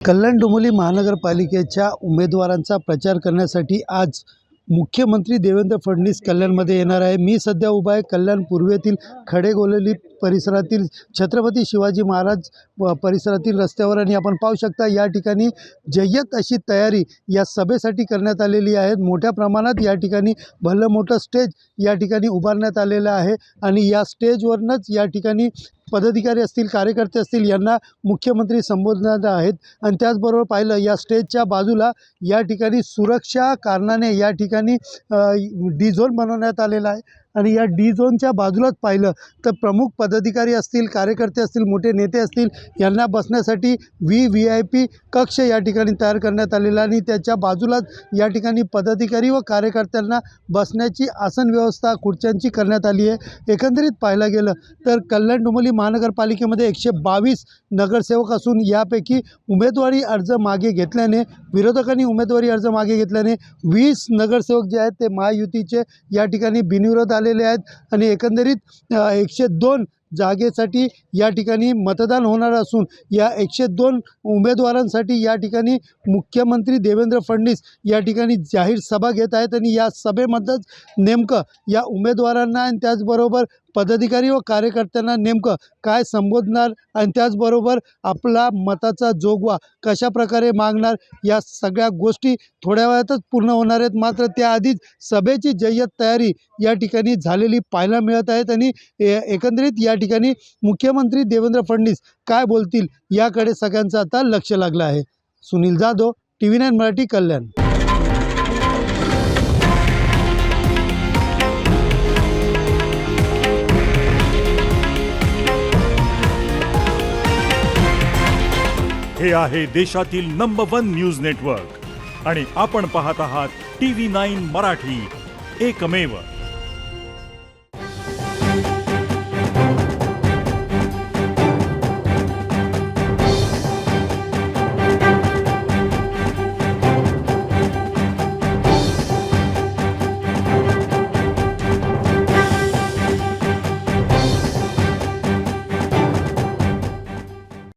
कल्याण डोंबिवली महानगरपालिकेच्या उमेदवारांचा प्रचार करण्यासाठी आज मुख्यमंत्री देवेंद्र फडणवीस कल्याणमध्ये येणार आहे। मी सध्या उभा आहे कल्याण पूर्वेतील खडेगोलेली परिसरातील छत्रपती शिवाजी महाराज परिसरातील रस्त्यावर आणि आपण पाहू शकता या ठिकाणी जय्यत अशी तयारी या सभेसाठी करण्यात आलेली आहे। मोठ्या प्रमाणात या ठिकाणी भलं मोठं स्टेज या ठिकाणी उभारण्यात आलेलं आहे आणि या स्टेजवरनंच या ठिकाणी पदाधिकारी असतील, कार्यकर्ते असतील यांना मुख्यमंत्री संबोधणार आहेत। आणि त्याचबरोबर पाहिलं या स्टेजच्या बाजूला या ठिकाणी सुरक्षा कारणाने या ठिकाणी डी झोन बनवण्यात आलेला आहे आणि या डी झोनच्या बाजूलाच पाहिलं तर प्रमुख पदाधिकारी असतील, कार्यकर्ते असतील, मोठे नेते असतील यांना बसण्यासाठी VIP कक्ष या ठिकाणी तयार करण्यात आलेला आणि त्याच्या बाजूलाच या ठिकाणी पदाधिकारी व कार्यकर्त्यांना बसण्याची आसन व्यवस्था खुर्च्यांची करण्यात आली आहे। एकंदरीत पाहायला गेलं तर कल्याण डोंबिवली महानगरपालिकेमध्ये 122 नगरसेवक असून यापैकी उमेदवारी अर्ज मागे घेतल्याने विरोधकांनी उमेदवारी अर्ज मागे घेतल्याने 20 नगरसेवक जे आहेत ते महायुतीचे या ठिकाणी बिनविरोध आलेले आहेत आणि एकंदरीत 102 जागेसाठी या ठिकाणी मतदान होणार असून या 102 उमेदवारांसाठी या ठिकाणी मुख्यमंत्री देवेंद्र फडणवीस या ठिकाणी जाहीर सभा घेत आहेत आणि या सभेमध्येच नेमकं या उमेदवारांना आणि त्याचबरोबर पदाधिकारी व कार्यकर्त्यांना नेमकं काय संबोधणार आणि त्याचबरोबर आपला मताचा जोगवा कशा प्रकारे मागणार या सगळ्या गोष्टी थोड्या वेळातच पूर्ण होणार आहेत। मात्र त्याआधीच सभेची जय्यत तयारी या ठिकाणी झालेली पाहायला मिळत आहेत आणि एकंदरीत या ठिकाणी मुख्यमंत्री देवेंद्र फडणवीस काय बोलतील याकडे सगळ्यांचं आता लक्ष लागलं आहे। सुनील जाधव, TV9 मराठी, कल्याण। हे आहे देशातील नंबर 1 न्यूज नेटवर्क आणि आपण पाहत आहात TV9 मराठी, एकमेव।